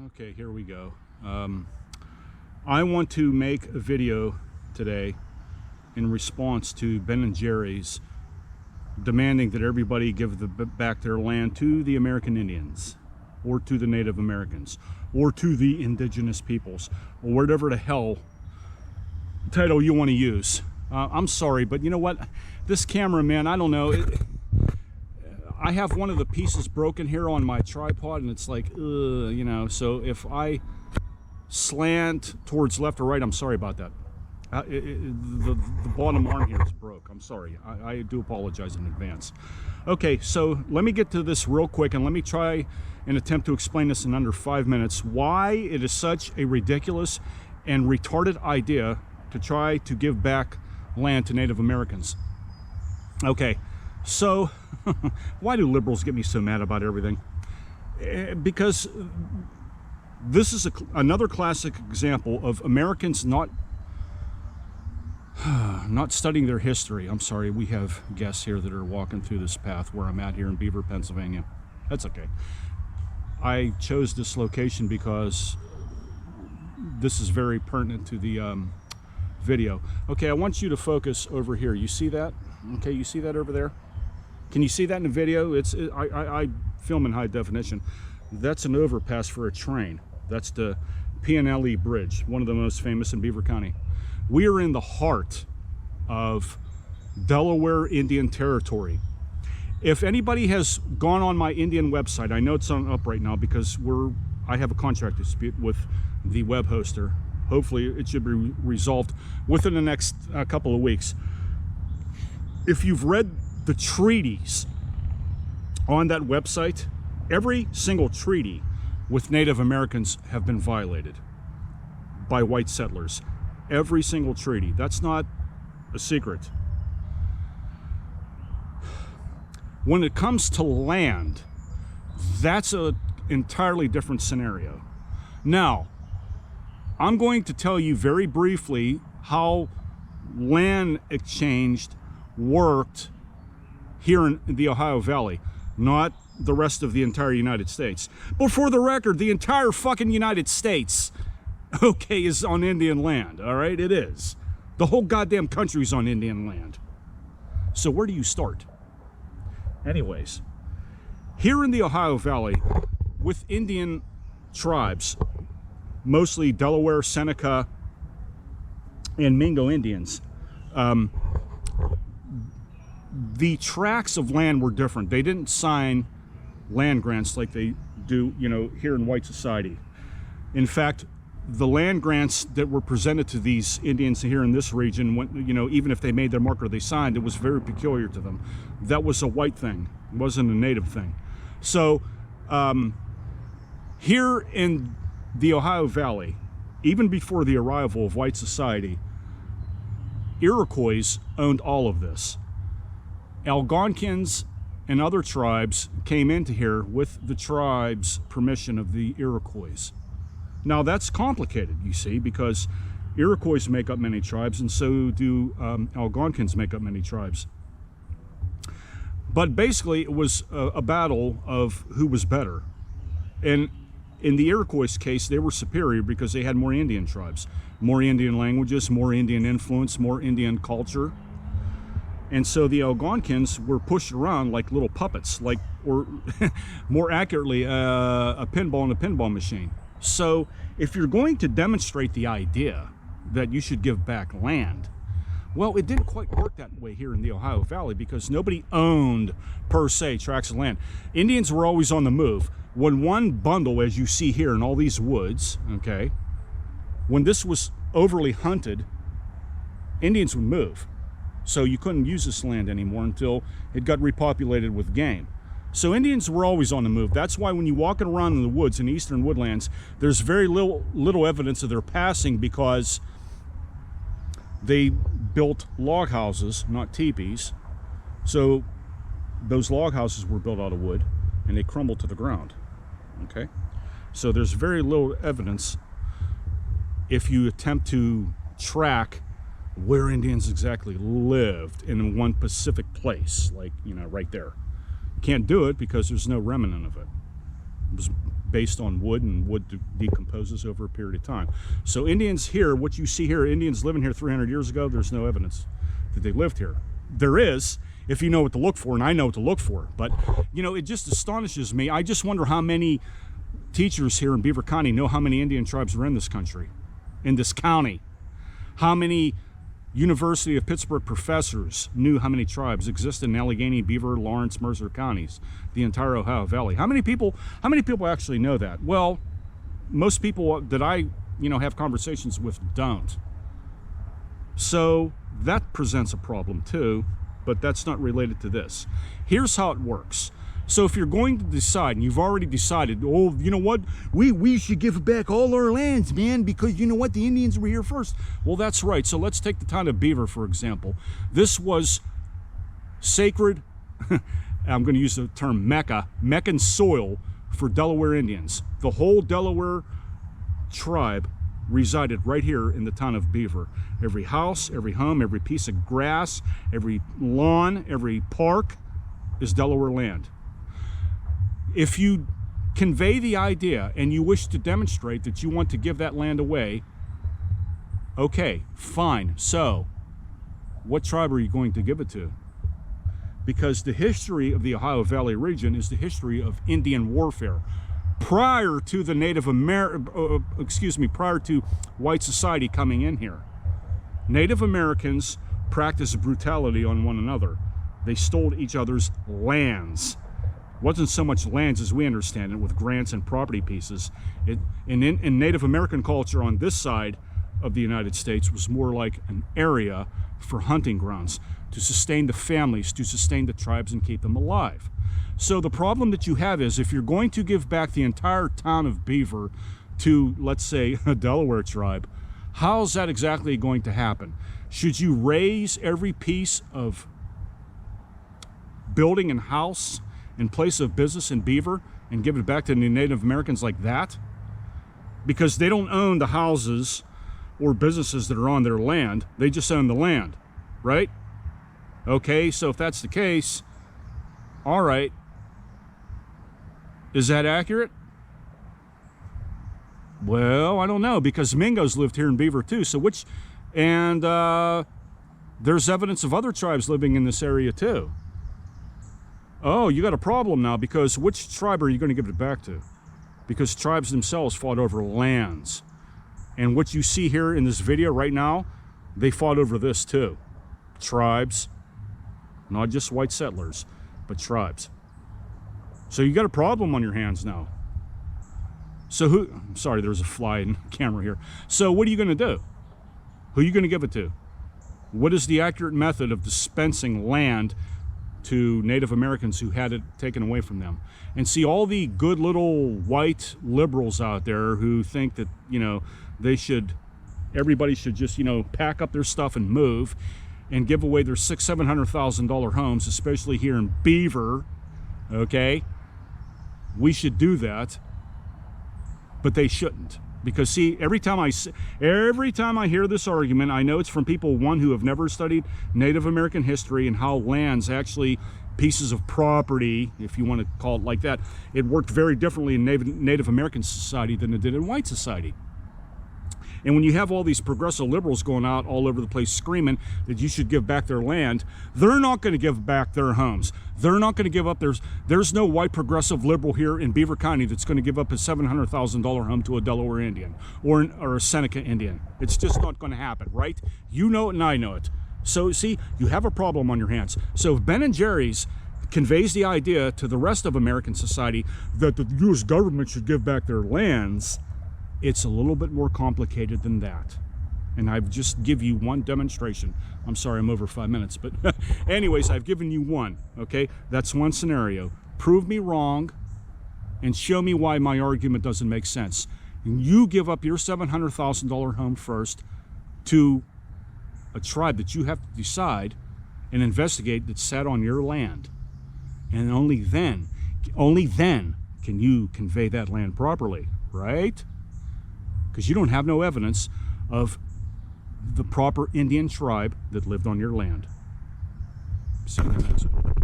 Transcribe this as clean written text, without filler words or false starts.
Okay, here we go. I want to make a video today in response to Ben&Jerry's demanding that everybody give back their land to the American Indians, or to the Native Americans, or to the indigenous peoples, or whatever the hell title you want to use. I'm sorry, but you know what? This camera, man, I don't know. I have one of the pieces broken here on my tripod, and it's like, you know, so if I slant towards left or right, I'm sorry about that. The bottom arm here is broke. I'm sorry. I do apologize in advance. Okay, so let me get to this real quick, and let me try and attempt to explain this in under 5 minutes, why it is such a ridiculous and retarded idea to try to give back land to Native Americans. Okay, so why do liberals get me so mad about everything? Because this is another classic example of Americans not studying their history. I'm sorry, we have guests here that are walking through this path where I'm at here in Beaver, Pennsylvania. That's okay. I chose this location because this is very pertinent to the video. Okay, I want you to focus over here. You see that? Okay, you see that over there? Can you see that in the video? I film in high definition. That's an overpass for a train. That's the P&LE Bridge, one of the most famous in Beaver County. We are in the heart of Delaware Indian Territory. If anybody has gone on my Indian website, I know it's up right now because I have a contract dispute with the web hoster. Hopefully it should be resolved within the next couple of weeks. If you've read the treaties on that website, every single treaty with Native Americans have been violated by white settlers. Every single treaty. That's not a secret. When it comes to land, that's an entirely different scenario. Now, I'm going to tell you very briefly how land exchange worked here in the Ohio Valley, not the rest of the entire United States. But for the record, the entire fucking United States, okay, is on Indian land, all right? It is. The whole goddamn country's on Indian land. So where do you start? Anyways, here in the Ohio Valley, with Indian tribes, mostly Delaware, Seneca, and Mingo Indians, the tracts of land were different. They didn't sign land grants like they do, you know, here in white society. In fact, the land grants that were presented to these Indians here in this region, you know, even if they made their mark or they signed, it was very peculiar to them. That was a white thing. It wasn't a native thing. So here in the Ohio Valley, even before the arrival of white society, Iroquois owned all of this. Algonquins and other tribes came into here with the tribe's permission of the Iroquois. Now that's complicated, you see, because Iroquois make up many tribes, and so do Algonquins make up many tribes. But basically it was a battle of who was better. And in the Iroquois case, they were superior because they had more Indian tribes, more Indian languages, more Indian influence, more Indian culture. And so the Algonquins were pushed around like little puppets, like, or more accurately, a pinball in a pinball machine. So if you're going to demonstrate the idea that you should give back land, well, it didn't quite work that way here in the Ohio Valley because nobody owned, per se, tracts of land. Indians were always on the move. When one bundle, as you see here in all these woods, okay, when this was overly hunted, Indians would move. So you couldn't use this land anymore until it got repopulated with game. So Indians were always on the move. That's why when you're walking around in the woods, in eastern woodlands, there's very little evidence of their passing because they built log houses, not teepees. So those log houses were built out of wood and they crumbled to the ground. Okay? So there's very little evidence if you attempt to track where Indians exactly lived in one specific place, like, you know, right there. You can't do it because there's no remnant of it. It was based on wood, and wood decomposes over a period of time. So Indians here, what you see here, Indians living here 300 years ago, there's no evidence that they lived here. There is, if you know what to look for, and I know what to look for. But, you know, it just astonishes me. I just wonder how many teachers here in Beaver County know how many Indian tribes are in this country, in this county. How many University of Pittsburgh professors knew how many tribes exist in Allegheny, Beaver, Lawrence, Mercer counties, the entire Ohio Valley. How many people actually know that? Well, most people that I, have conversations with don't. So that presents a problem too, but that's not related to this. Here's how it works. So if you're going to decide, and you've already decided, oh, you know what, we should give back all our lands, man, because you know what, the Indians were here first. Well, that's right. So let's take the town of Beaver, for example. This was sacred, I'm going to use the term Meccan soil for Delaware Indians. The whole Delaware tribe resided right here in the town of Beaver. Every house, every home, every piece of grass, every lawn, every park is Delaware land. If you convey the idea and you wish to demonstrate that you want to give that land away, okay, fine. So, what tribe are you going to give it to? Because the history of the Ohio Valley region is the history of Indian warfare. Prior to the prior to white society coming in here, Native Americans practiced brutality on one another. They stole each other's lands. It wasn't so much lands as we understand it, with grants and property pieces. In Native American culture on this side of the United States was more like an area for hunting grounds, to sustain the families, to sustain the tribes and keep them alive. So the problem that you have is, if you're going to give back the entire town of Beaver to, let's say, a Delaware tribe, how's that exactly going to happen? Should you raise every piece of building and house and place of business in Beaver and give it back to the Native Americans like that? Because they don't own the houses or businesses that are on their land. They just own the land, right? Okay, so if that's the case, all right. Is that accurate? Well, I don't know, because Mingos lived here in Beaver too. So there's evidence of other tribes living in this area too. Oh, you got a problem now, because which tribe are you going to give it back to? Because tribes themselves fought over lands. And what you see here in this video right now, they fought over this too. Tribes, not just white settlers, but tribes. So you got a problem on your hands now. So sorry, there's a fly in the camera here. So what are you going to do? Who are you going to give it to? What is the accurate method of dispensing land to Native Americans who had it taken away from them? And see, all the good little white liberals out there who think that, everybody should just, pack up their stuff and move and give away their $600,000-$700,000 homes, especially here in Beaver, okay? We should do that, but they shouldn't. Because see, every time I hear this argument, I know it's from people, one, who have never studied Native American history and how lands actually, pieces of property, if you want to call it like that, it worked very differently in Native American society than it did in white society. And when you have all these progressive liberals going out all over the place screaming that you should give back their land, they're not going to give back their homes. They're not going to give up. There's no white progressive liberal here in Beaver County that's going to give up a $700,000 home to a Delaware Indian or a Seneca Indian. It's just not going to happen, right? You know it and I know it. So see, you have a problem on your hands. So if Ben&Jerry's conveys the idea to the rest of American society that the U.S. government should give back their lands, it's a little bit more complicated than that. And I've just give you one demonstration. I'm sorry, I'm over 5 minutes, but anyways, I've given you one, okay? That's one scenario. Prove me wrong and show me why my argument doesn't make sense. And you give up your $700,000 home first to a tribe that you have to decide and investigate that sat on your land. And only then can you convey that land properly, right? Because you don't have no evidence of the proper Indian tribe that lived on your land. See you in a minute.